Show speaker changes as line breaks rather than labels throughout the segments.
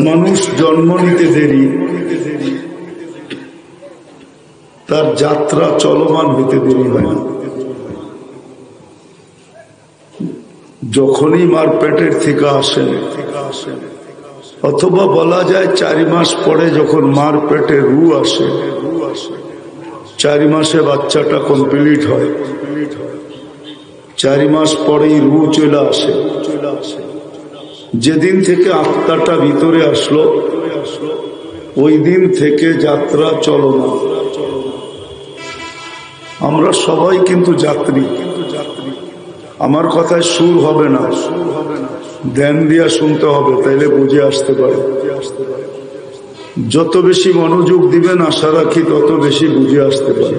মানুষ জন্ম নিতে দেরি, তার যাত্রা চলমান হইতে দেরি হয় না। যখনই মার পেটের থেকে আসেন, অথবা বলা যায় 4 মাস পরে যখন মার পেটে রু আসে, 4 মাসে বাচ্চাটা কমপ্লিট হয়, 4 মাস পরেই রু চলে আসে। যেদিন থেকে আত্মাটা ভিতরে আসলো ওই দিন থেকে যাত্রা চলমান। আমরা সবাই কিন্তু যাত্রী। আমার কথায় সুর হবে না, ধ্যান দিয়া শুনতে হবে, তাইলে বুঝে আসতে পারে। যত বেশি মনোযোগ দিবেন আশা রাখি তত বেশি বুঝে আসতে পারে।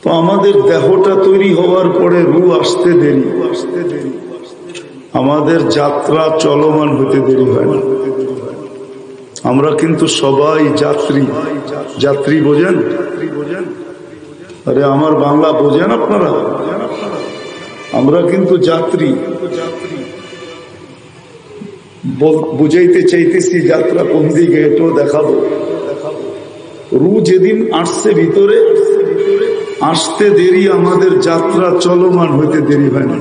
তো আমাদের দেহটা তৈরি হওয়ার পরে রু আসতে দেরি, আমাদের যাত্রা চলমান হতে দেরি হয় না। আমরা কিন্তু সবাই যাত্রী। যাত্রী বোঝেন? আরে আমার বাংলা বোঝেন আপনারা? আমরা কিন্তু যাত্রী। বুঝাইতে চাইতেছি যাত্রা কোন দিকে, এটাও দেখাবো। রু যেদিন আসছে ভিতরে, আসতে দেরি, আমাদের যাত্রা চলমান হইতে দেরি হয় না।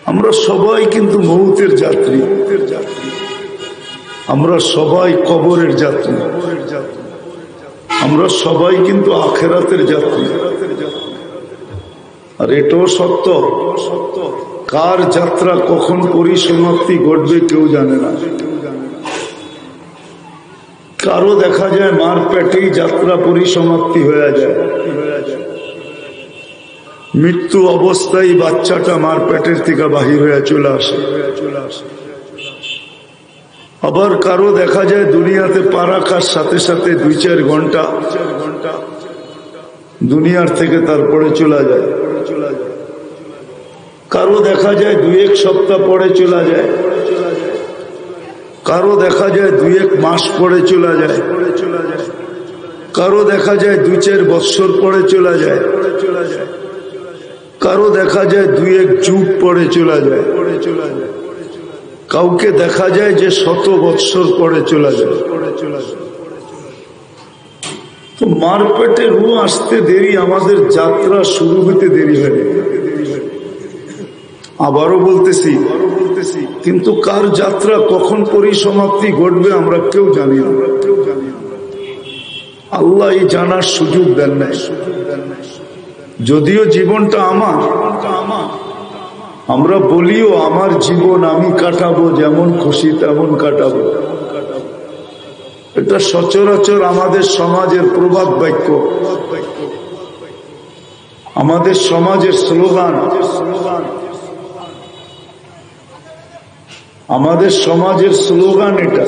আমরা সবাই কিন্তু মৌতের যাত্রী, আমরা সবাই কবরের যাত্রী, আমরা সবাই কিন্তু আখেরাতের যাত্রী। আর এটাও সত্য, কার যাত্রা কখন পরিসমাপ্তি ঘটবে কেউ জানে না। কারো দেখা যায় মার পেটেই যাত্রা পরিসমাপ্তি হয়ে যায়, মৃত্যু অবস্থায় বাচ্চাটা মার পেটের থেকে বাহির হয়ে চলে আসে। আবার কারো দেখা যায় দুনিয়াতে পা রাখার সাথে সাথে 2-4 ঘন্টা দুনিয়ার থেকে তারপরে চলে যায়। কারো দেখা যায় 2-1 সপ্তাহ পরে চলে যায়, কারো দেখা যায় 2-1 মাস পরে চলে যায়, কারো দেখা যায় 2-4 বৎসর পরে চলে যায়, কারো দেখা যায় 2-1 যুগ পরে চলে যায়, কাউকে দেখা যায় যে 100 বৎসর পরে চলে যায়। তো মার পেটে রু আসতে দেরি, আমাদের যাত্রা শুরু হতে দেরি হয়। আবারও বলতেছি, কিন্তু কার যাত্রা কখন পরিসমাপ্তি ঘটবে আমরা কেউ জানি না। আল্লাহ এই জানার সুযোগ দেন নাই। যদিও জীবনটা আমার, আমরা বলিও আমার জীবন আমি কাটাবো, যেমন খুশি তেমন কাটাবো। এটা সচরাচর আমাদের সমাজের প্রবাদ বাক্য, আমাদের সমাজের স্লোগান, আমাদের সমাজের স্লোগান এটা।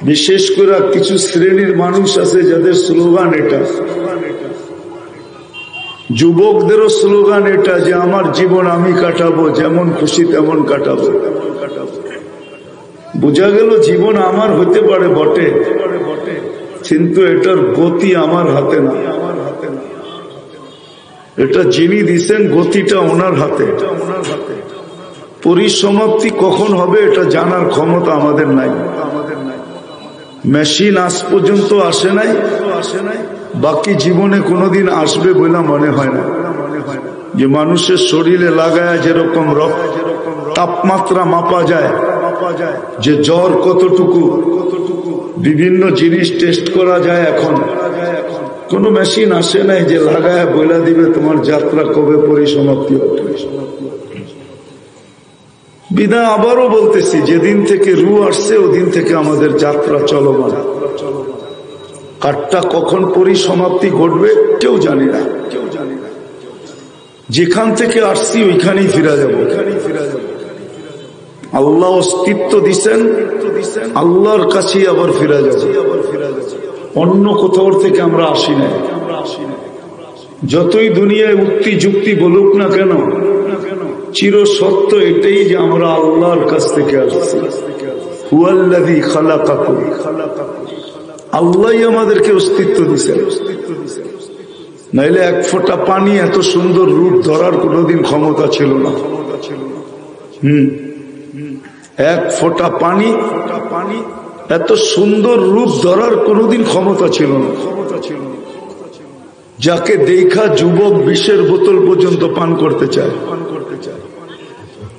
বিশেষ করে কিছু শ্রেণীর মানুষ আছে যাদের স্লোগান এটা। যুবকদেরও স্লোগান এটা যে আমার জীবন আমি কাটাবো, যেমন খুশি তেমন কাটাবো। বোঝা গেল জীবন আমার হতে পারে বটে, কিন্তু এটার গতি আমার হাতে না। এটা যিনি দিছেন গতিটা ওনার হাতে। পরিসমাপ্তি কখন হবে এটা জানার ক্ষমতা আমাদের নাই। মেশিন আজ পর্যন্ত আসে নাই, বাকি জীবনে কোনোদিন আসবে বলে মনে হয় না। যে মানুষের শরীরে লাগায় যেরকম তাপমাত্রা মাপা যায়, যে জ্বর কতটুকু, বিভিন্ন জিনিস টেস্ট করা যায়, এখন কোন মেশিন আসে নাই যে লাগায় বলে দিবে তোমার যাত্রা কবে পরিসমাপ্তি হবে। বিদায় আবারও বলতেছি, যেদিন থেকে রু আসছে ওদিন থেকে আমাদের যাত্রা চলমান। কারটা কখন পরিসমাপ্তি ঘটবে কেউ জানি না। যেখান থেকে আসছি ওইখানেই ফিরে যাব। আল্লাহ অস্তিত্ব দিছেন, আল্লাহর কাছেই আবার ফিরে যাব। অন্য কোথাও থেকে আমরা আসি না। যতই দুনিয়ায় উক্তি যুক্তি বলুক না কেন, চির সত্য এটাই যে আমরা আল্লাহর কাছ থেকে আসছি। হুয়াল্লাযী খালাকাকুম, আল্লাহই আমাদেরকে অস্তিত্ব দিয়েছেন। নাইলে এক ফোঁটা পানি এত সুন্দর রূপ ধরার কোনোদিন ক্ষমতা ছিল না। এক ফোঁটা পানি এত সুন্দর রূপ ধরার কোনোদিন ক্ষমতা ছিল না। যাকে দেখা যুবক বিষের বোতল পর্যন্ত পান করতে চায়।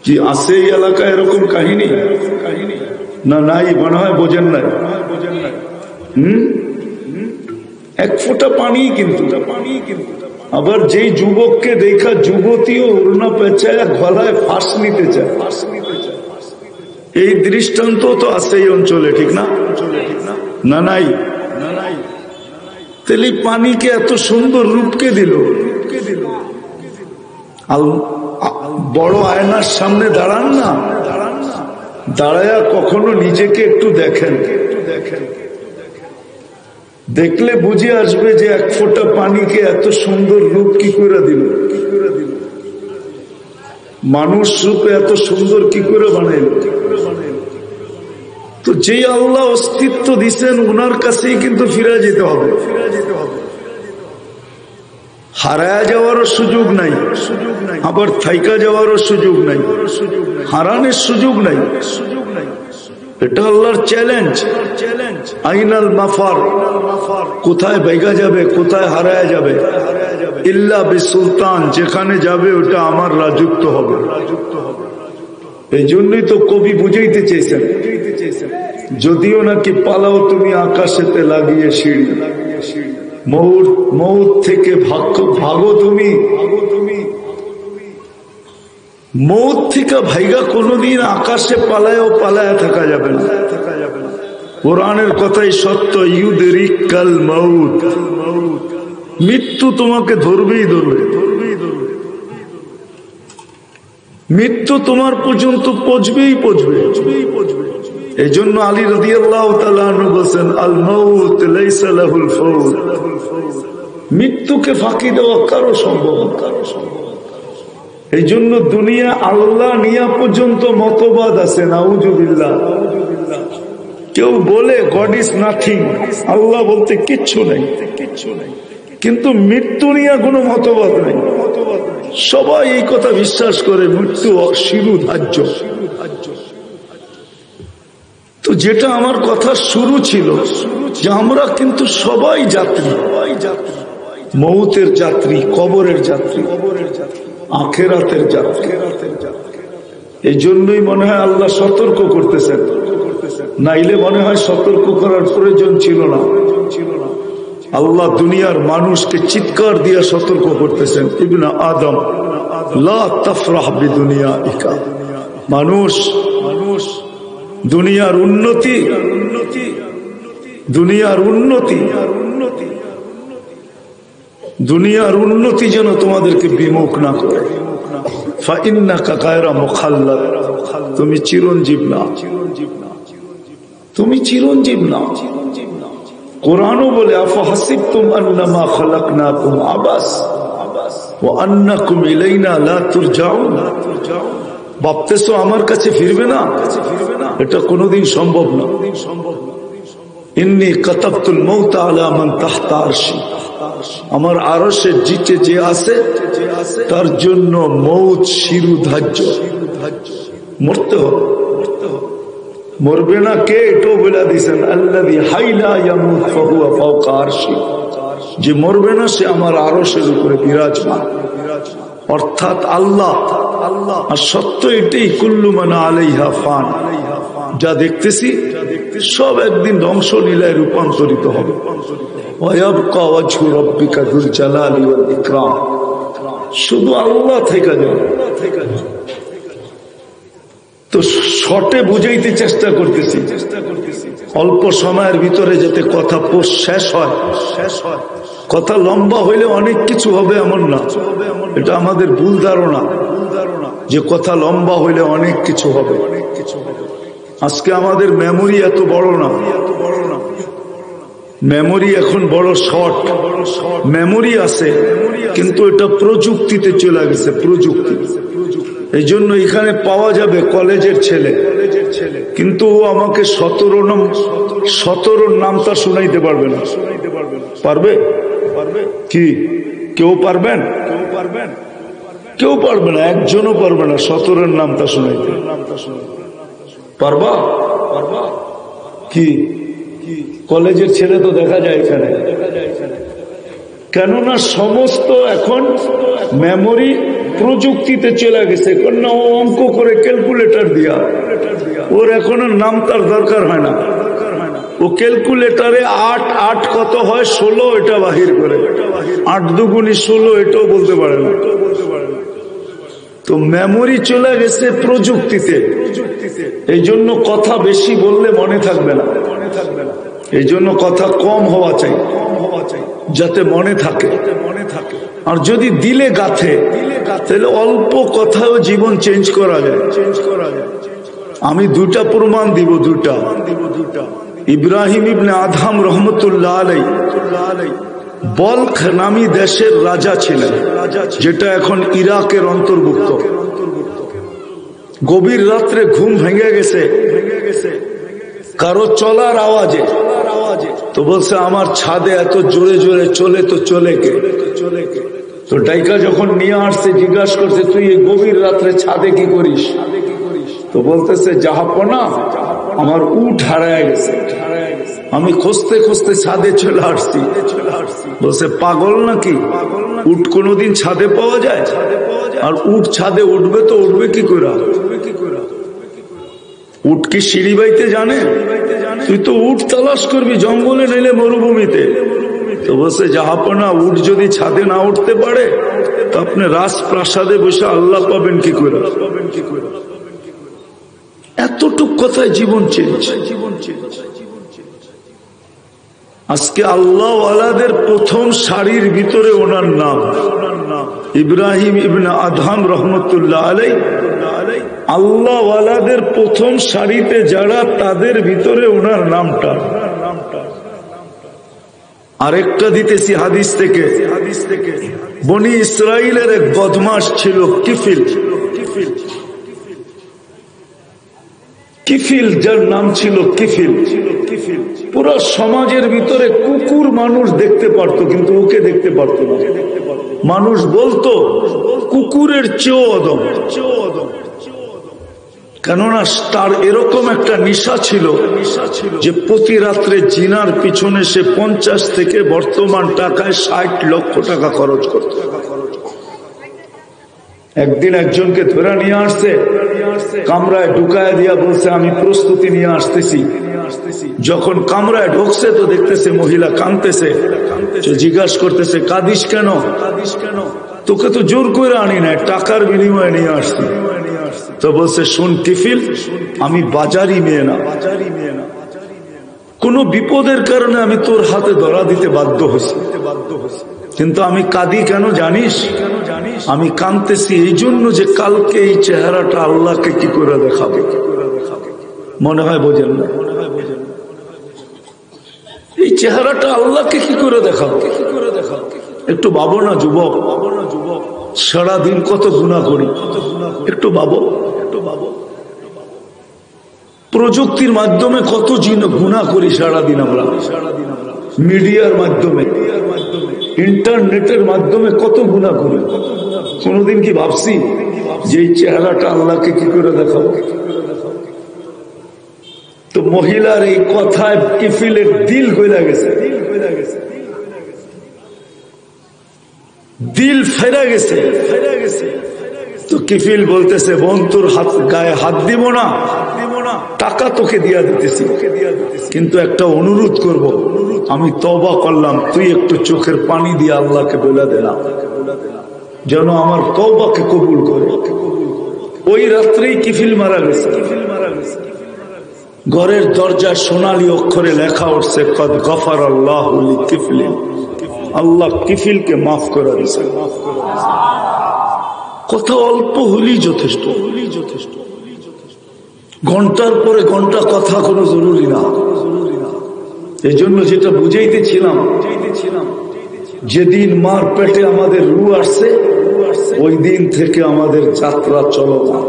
কি আছে এই এলাকায় এরকম কাহিনী? না নাই, মনে হয় বোঝেন নাই। এক ফোঁটা পানি কিন্তু। আবার যেই যুবককে দেখা যুবতীও ওড়না পেঁচায় গলায় ফাঁস নিতে চায়। এই দৃষ্টান্ত তো আছে এই অঞ্চলে, ঠিক না? না নাই? তাহলে পানিকে এত সুন্দর রূপকে দিল। বড় আয়নার সামনে দাঁড়ান না, দাঁড়ায়া কখনো নিজেকে একটু দেখেন। দেখলে বুঝে আসবে যে এক ফোঁটা পানিকে এত সুন্দর রূপ কি করে দিল, মানুষ রূপে এত সুন্দর কি করে বানাইল। তো যেই আল্লাহ অস্তিত্ব দিচ্ছেন ওনার কাছেই কিন্তু ফিরে যেতে হবে। হারায়া যাওয়ারও সুযোগ নাই, আবার থাইকা যাওয়ারও সুযোগ নাই, হারানোর সুযোগ নাই। এটা আল্লাহর চ্যালেঞ্জ। আইনাল মাফার, কোথায় বাইগা যাবে, কোথায় হারায়া যাবে। ইল্লা বিসুলতান, যেখানে যাবে ওটা আমার রাজত্ব হবে। এই জন্যই তো কবি বুঝাইতে চেয়েছেন, যদিও নাকি পালাও তুমি আকাশেতে লাগিয়ে সিঁড়ি, মৌত থেকে ভাগো তুমি, মৌত থেকে ভাইগা কোনদিন আকাশে পালায়া থাকা যাবে না। কোরআনের কথাই সত্য, ইউদরিকাল মাউত, মৃত্যু তোমাকে ধরবেই ধরবে। মৃত্যু তোমার পর্যন্ত পৌঁছবেই পৌঁছবে। এই জন্য আলী রাদিয়াল্লাহু তাআলা আনহু বলেন, আল মাউত লাইসা লাহুল ফাউত, মৃত্যুকে ফাঁকি দেওয়া কারো সম্ভব না। এই জন্য দুনিয়া আল্লাহ নিয়া পর্যন্ত মতবাদ আছে, নাউজুবিল্লাহ। কেউ বলে গড ইজ নাথিং, আল্লাহ বলতে কিচ্ছু নেই, কিন্তু মৃত্যু নিয়ে কোনো মতবাদ নেই। সবাই এই কথা বিশ্বাস করে, মৃত্যু অশিরু ধার্য। তো যেটা আমার কথা শুরু ছিল, যে আমরা কিন্তু সবাই যাত্রী, মৌতের যাত্রী, কবরের যাত্রী, আখেরাতের যাত্রী। এই জন্যই মনে হয় আল্লাহ সতর্ক করতেছেন, নাইলে মনে হয় সতর্ক করার প্রয়োজন ছিল না। আল্লাহ দুনিয়ার মানুষকে চিৎকার দিয়া সতর্ক করতেছেন, ইবনে আদম লা তাফরাহ বিদুনিয়াইকা, মানুষ দুনিয়ার উন্নতি, দুনিয়ার উন্নতি, দুনিয়ার উন্নতি যেন তোমাদেরকে বিমুখ না করে। ফাইন্নাকা গায়রা মুখাল্লাদ, তুমি চিরঞ্জীব না, তুমি চিরঞ্জীব না। কোরআনও বলে, আফাহাসিবতুম আন্নামা খালাকনাকুম আবাস ওয়া আন্নাকুম ইলাইনা লা তুরজাউন, ভাবতেছো আমার কাছে ফিরবে না? এটা কোনোদিন সম্ভব না। ইন্নী কাতাবতুল মাউতা আলা মান তাহতা আরশি, আমার আরশের নিচে যে আছে তার জন্য মৌত শিরু ধার্য। মরতে হবে, মরবে না কে এটাও বলে দিয়েছেন, আল্লাযী হাইলা ইয়ামুত ফাহুয়া ফাওকা আরশি, যে মরবে না সে আমার আরশের উপরে বিরাজমান। অর্থাৎ আল্লাহ, আর সত্য এটাই, কুল্লু মান আলাইহা ফান, যা দেখতেছি সব একদিন ধ্বংস লীলায় রূপান্তরিত হবে। ওয়ায়াবকা ওয়াজহু রাব্বিকা যুল জালালি ওয়াল ইকরাম, শুধু আল্লাহ থেকে যাবে। তো শর্টে বুঝাইতে চেষ্টা করতেছি, অল্প সময়ের ভিতরে যাতে কথা শেষ হয়। কথা লম্বা হইলে অনেক কিছু হবে এমন না, এটা আমাদের ভুল ধারণা যে কথা লম্বা হইলে অনেক কিছু হবে। আজকে আমাদের মেমোরি এত বড় না, মেমোরি এখন বড় শর্ট। মেমোরি আছে কিন্তু এটা প্রযুক্তিতে চলে গেছে, প্রযুক্তি। এই জন্য এখানে পাওয়া যাবে কলেজের ছেলে, কিন্তু ও আমাকে 17 নামটা শুনাইতে পারবে না। পারবে কি? কেউ পারবেন? কেউ পারবে না, একজনও পারবে না 17-এর নামটা শুনাইতে। পারবা? কি কলেজের ছেলে তো দেখা যায় এখানে। কেননা সমস্ত এখন মেমোরি প্রযুক্তিতে চলে গেছে, না ও অঙ্ক করে ক্যালকুলেটর দিয়া, ওর এখন নাম তার দরকার হয় না। ও ক্যালকুলেটরে 8 কত হয় 16 এটা বাহির করে, 8 দুগুণী 16 এটাও বলতে পারে না। তো মেমোরি চলে গেছে প্রযুক্তিতে, এই জন্য কথা বেশি বললে মনে থাকবে না, এই জন্য কথা কম হওয়া চাই যাতে মনে থাকে। আর যদি দিলে গাথে তাহলে অল্প কথাও জীবন চেঞ্জ করা যায়। আমি 2টা প্রমাণ দিব, 2টা। ইব্রাহিম ইবনে আদহাম রহমতুল্লাহ আলাইহি বলখ নামী দেশের রাজা ছিলেন, যেটা এখন ইরাকের অন্তর্ভুক্ত। গভীর রাত্রে ঘুম ভেঙে গেছে কারো চলার আওয়াজে, তো বলছে আমার ছাদে এত জোরে জোরে চলে, তো চলে কে? তো ডাইকা যখন নিয়ে আসছে জিজ্ঞাসা করছে তুই এই গভীর রাত্রে ছাদে কি করিস? তো বলতেছে জাহাপনা, আমার উট হারায় গেছে, আমি খুঁজতে খুঁজতে ছাদে চলে আসছি। বলছে পাগল নাকি? উট কোনোদিন ছাদে পাওয়া যায়? আর উট ছাদে উঠবে তো উঠবে কি করে? উট কি সিঁড়ি বাইতে জানে? তুই তো উট তালাশ করবি জঙ্গলে, নিলে মরুভূমিতে। তো বলছে জাহাপনা, উট যদি ছাদে না উঠতে পারে তো আপনি রাজপ্রাসাদে বসে আল্লাহ পাবেন কি করে? এতটুক কথায় জীবন চেঞ্জ। আজকে আল্লাহ ওয়ালাদের প্রথম সারির ভিতরে ওনার নাম ইব্রাহিম ইবনে আদহাম রহমতুল্লাহ আলাইহি। আল্লাহ ওয়ালাদের প্রথম সারিতে যারা, তাদের ভিতরে ওনার নামটা। আরেকটা দিতেছি হাদিস থেকে। বনি ইসরাইলের এক বদমাশ ছিল কিফিল। কিফিল, যার নাম ছিল কিফিল। পুরো সমাজের ভিতরে কুকুর মানুষ দেখতে পারতো, কিন্তু ওকে দেখতে পারতো না। মানুষ বলতো কুকুরের চেয়েও অদম, কেননা তার এরকম একটা নেশা ছিল যে প্রতি রাত্রে জিনার পিছনে সে 50 থেকে বর্তমান টাকায় 60 লক্ষ টাকা খরচ করত। একদিন একজনকে ধরে নিয়ে আসছে, কামরায় ঢুকায় দিয়া বলছে আমি প্রস্তুতি নিয়ে আসতেছি। যখন কামরায় ঢুকছে তো দেখতেছে মহিলা কাঁদতেছে। জিজ্ঞাসা করতেছে কাঁদিস কেন? তোকে তো জোর করে আনি নাই, টাকার বিনিময়ে নিয়ে আসছি। তো বলছে শোন কিফিল, আমি বাজারি মেয়ে না, কোন বিপদের কারণে আমি তোর হাতে ধরা দিতে বাধ্য হয়েছি, কিন্তু আমি কাঁদি কেন জানিস? আমি কাঁদতেছি এই জন্য যে কালকে এই চেহারাটা আল্লাহকে কি করে দেখাবে। মনে হয় বোঝেন না? এই চেহারাটা আল্লাহকে কি করে দেখাবো? একটু ভাবো না যুবক, সারাদিন কত গুনাহ করি, একটু ভাবো। প্রযুক্তির মাধ্যমে কত গুনাহ করি সারাদিন আমরা, মিডিয়ার মাধ্যমে, ইন্টারনেটের মাধ্যমে কত গুনাহ করি। কোনদিন কি ভাবছি যে এই চেহারাটা আল্লাহকে কি করে দেখাবো? তো মহিলার এই কথায় কিফিলের দিল গইলা গেছে, দিল ফেরা গেছে। তো কিফিল বলতেছে বোন, তোর গায়ে হাত দিব না, টাকা তোকে দিয়া দিতেছি, কিন্তু একটা অনুরোধ করব, আমি তওবা করলাম, তুই একটু চোখের পানি দিয়ে আল্লাহকে বলে দিলাম যেন আমার তওবাকে কবুল করে। ওই রাত্রেই কিফিল মারা গেছে। ঘরের দরজায় সোনালী অক্ষরে লেখা উঠছে কদ গফারাল্লাহু লিকিফলিন, আল্লাহ কিফিলকে মাফ করে দিয়েছে। কথা অল্প হলেই যথেষ্ট। ঘন্টার পরে ঘন্টা কথা কোনো জরুরি না। এই জন্য যেটা বুঝাইতেছিলাম, যেদিন মার পেটে আমাদের রূহ আসছে ওই দিন থেকে আমাদের যাত্রা চলমান।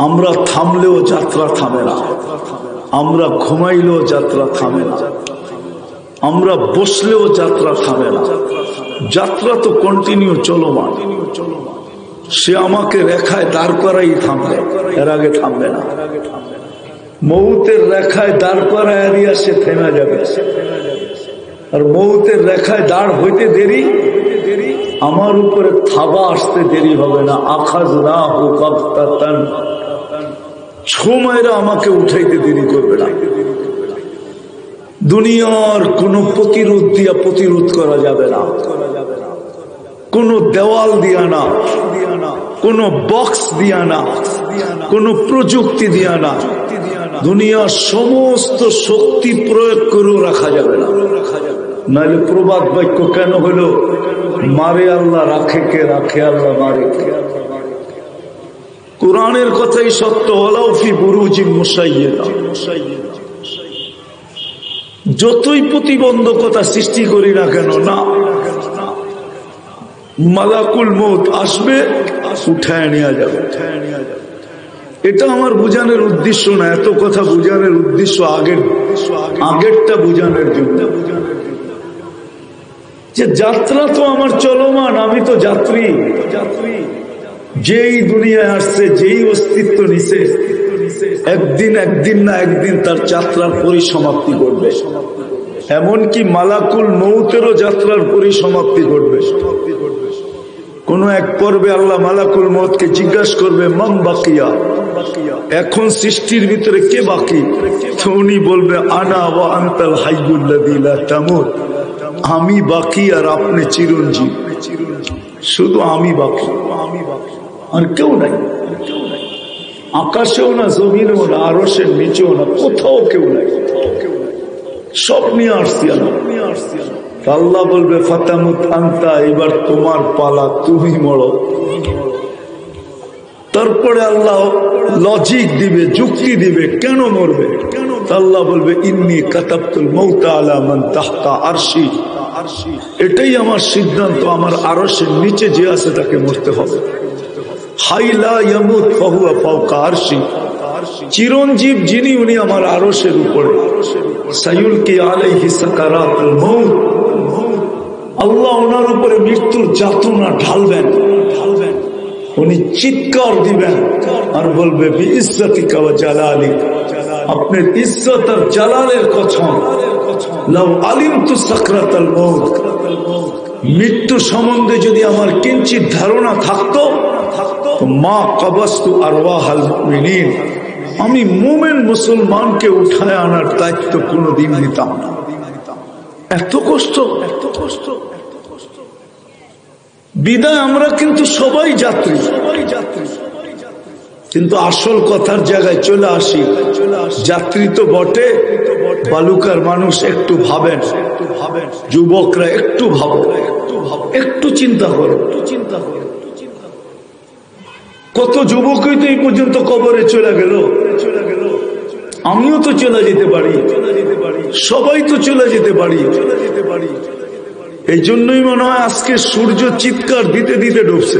আমরা থামলেও যাত্রা থামে না, আমরা ঘুমাইলেও যাত্রা থামে না, আমরা বসলেও যাত্রা থামে না। যাত্রা তো কন্টিনিউ চলমান। সে আমাকে রেখায় দাঁড় করাই থামবে, এর আগে থামবে না। মৌতের রেখায় দাঁড় করায় দিয়া সে থেমে যাবে। আর মৌতের রেখায় দাঁড় হইতে দেরি, আমার উপরে থাবা আসতে দেরি হবে না। আখাযনাহু বাগতাতান, সময়েরা আমাকে উঠাইতে দেরি করবে না। দুনিয়ার কোন প্রতিরোধ দিয়া প্রতিরোধ করা যাবে না, কোন দেওয়াল দিয়া না, কোন বক্স দিয়া না, কোন প্রযুক্তি দিয়া না। দুনিয়ার সমস্ত শক্তি প্রয়োগ করেও রাখা যাবে না। নাহলে প্রবাদ বাক্য কেন হলো, মারে আল্লাহ রাখে কে, রাখে আল্লাহ মারে কে। কোরআনের কথাই সত্য, ওয়ালাউ ফি বুরুজিম মুশাইয়্যাদা। যতই প্রতিবন্ধকতা সৃষ্টি করি না কেন, না, মালাকুল মউত আসবে, উঠায় নেওয়া যাবে। এটা আমার বুঝানোর উদ্দেশ্য না, এত কথা বুঝানোর উদ্দেশ্য আগেরটা বুঝানোর জন্য, যে যাত্রা তো আমার চলমান, আমি তো যাত্রী। যেই দুনিয়ায় আসছে, যেই অস্তিত্ব নিছে, একদিন না একদিন তার যাত্রার পরিসমাপ্তি ঘটবে। এমনকি মালাকুল মউতেরও যাত্রার পরিসমাপ্তি ঘটবে। কোন এক পর্বে আল্লাহ মালাকুল মউতকে জিজ্ঞাসা করবে, মান বাকিয়া, এখন সৃষ্টির ভিতরে কে বাকি? তো উনি বলবে, আনা ওয়া আনতাল হাইয়ুল্লাযী লা তামুত, আমি বাকি আর আপনি চিরঞ্জীব। শুধু আমি বাকি, আর কেউ নাই। আকাশেও না, জমিনেও না, আরশের নিচেও না, কোথাও কেউ নাই। সব নিয়ে আসছি আল্লাহ বলবে, ফাতামুত আনতা, এবার তোমার পালা, তুমি মরো। তারপরে আল্লাহ লজিক দিবে, যুক্তি দিবে, কেন মরবে। আল্লাহ বলবে, ইন্নী কাতাবতুল মাউতা আলা মান তাহতা আরশি, এটাই আমার সিদ্ধান্ত, আমার আরশের নিচে যে আছে তাকে মরতে হবে। হাই লা ইয়ামুত ফাহুয়া ফাওকা আরশি, চিরঞ্জীব যিনি, উনি আমার আরশের উপরে। সায়ুলকি আলাইহি সাকারাতুল মউত, আল্লাহ ওনার উপরে মৃত্যুর যাতনা ঢালবেন। উনি চিৎকার দিবেন আর বলবে, বিইজ্জতিকা ওয়া জালালিক, আপনার ইজ্জত আর জালালের কসম, লাউ আলিমতু সাকরাতাল মউত, মৃত্যু সম্বন্ধে যদি আমার কিঞ্চিত ধারণা থাকতো, মা কবস্তু আরওয়াহাল মুমিনিন, আমি মুমিন মুসলমানকে উঠায় আনার দায়িত্ব কোনোদিন নিতাম না। এত কষ্ট, এত কষ্ট। বিদায় আমরা কিন্তু সবাই যাত্রী, কিন্তু আসল কথার জায়গায় চলে আসি। যাত্রী তো বটে, বালুকার মানুষ একটু ভাবেন, যুবকরা একটু ভাবো, একটু চিন্তা করো। কত যুবকই তো এই পর্যন্ত কবরে চলে গেল। আমিও তো চলে যেতে পারি, সবাই তো চলে যেতে পারি। এই জন্যই মনে হয় আজকে সূর্য চিৎকার দিতে দিতে ডুবছে।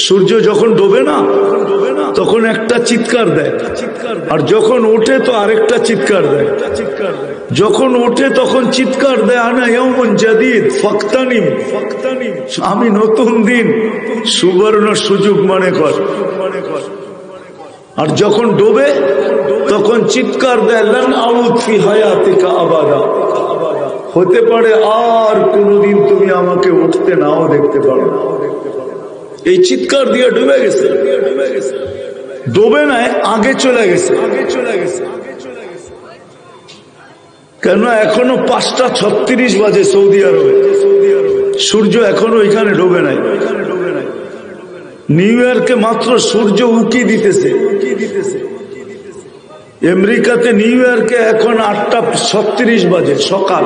সূর্য যখন ডোবে না, তখন একটা চিৎকার দেয়, আর যখন ওঠে তো আরেকটা চিৎকার দেয়। যখন ওঠে তখন চিৎকার দেয়, আনা ইয়াউমুন জাদীদ ফাকতানিম, আমি নতুন দিন, সুবর্ণ সুযোগ মনে কর। আর যখন ডোবে তখন চিৎকার দেয়, লান আউদ ফি হায়াতিকা আবাদা, হতে পারে আর কোনদিন তুমি আমাকে উঠতে নাও দেখতে পারো। এই চিৎকার দিয়ে ডুবে গেছে, ডোবে নাই, আগে চলে গেছে। কেন এখনো 5:36 বাজে সৌদি আরবে, সূর্য এখনো এখানে ডোবে নাই। নিউ ইয়র্কে মাত্র সূর্য উকি দিতেছে, আমেরিকাতে নিউ ইয়র্কে এখন 8:36 বাজে সকাল।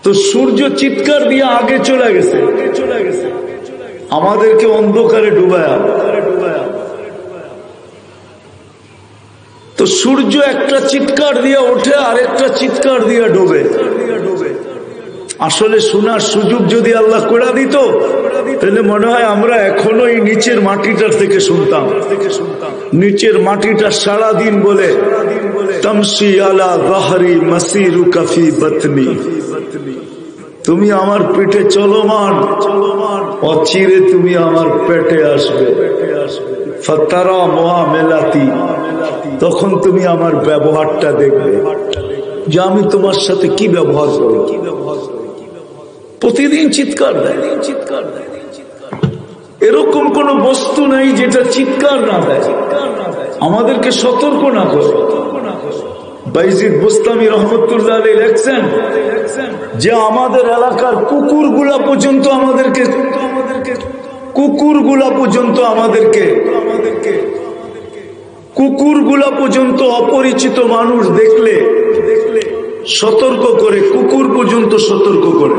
তো সূর্য চিৎকার দিয়ে আগে চলে গেছে, আমাদেরকে অন্ধকারে ডুবায়া। তো সূর্য একটা চিৎকার দিয়ে ওঠে, আরেকটা চিৎকার দিয়ে ডোবে। আসলে শোনার সুযোগ যদি আল্লাহ করে দিত, তাহলে মনে হয় আমরা এখনো এই নিচের মাটিটার থেকে শুনতাম। নিচের মাটিটা সারাদিন বলে, তামশি আলা যাহরি মাসিরুকা ফি বাতনি, তুমি আমার পেটে চলমান, অচিরে তুমি আমার পেটে আসবে। ফাতারা মুআমালাতি, তখন তুমি আমার ব্যবহারটা দেখবে যে আমি তোমার সাথে কি ব্যবহার করি। প্রতিদিন চিৎকার দেয়, এরকম কোন বস্তু নাই যেটা চিৎকার না দেয়, আমাদেরকে সতর্ক না করে। বাইজিদ বুস্তামি রহমতুল্লাহ আলাইহি লেখছেন যে আমাদের এলাকার কুকুরগুলা পর্যন্ত অপরিচিত মানুষ দেখলে সতর্ক করে, কুকুর পর্যন্ত সতর্ক করে।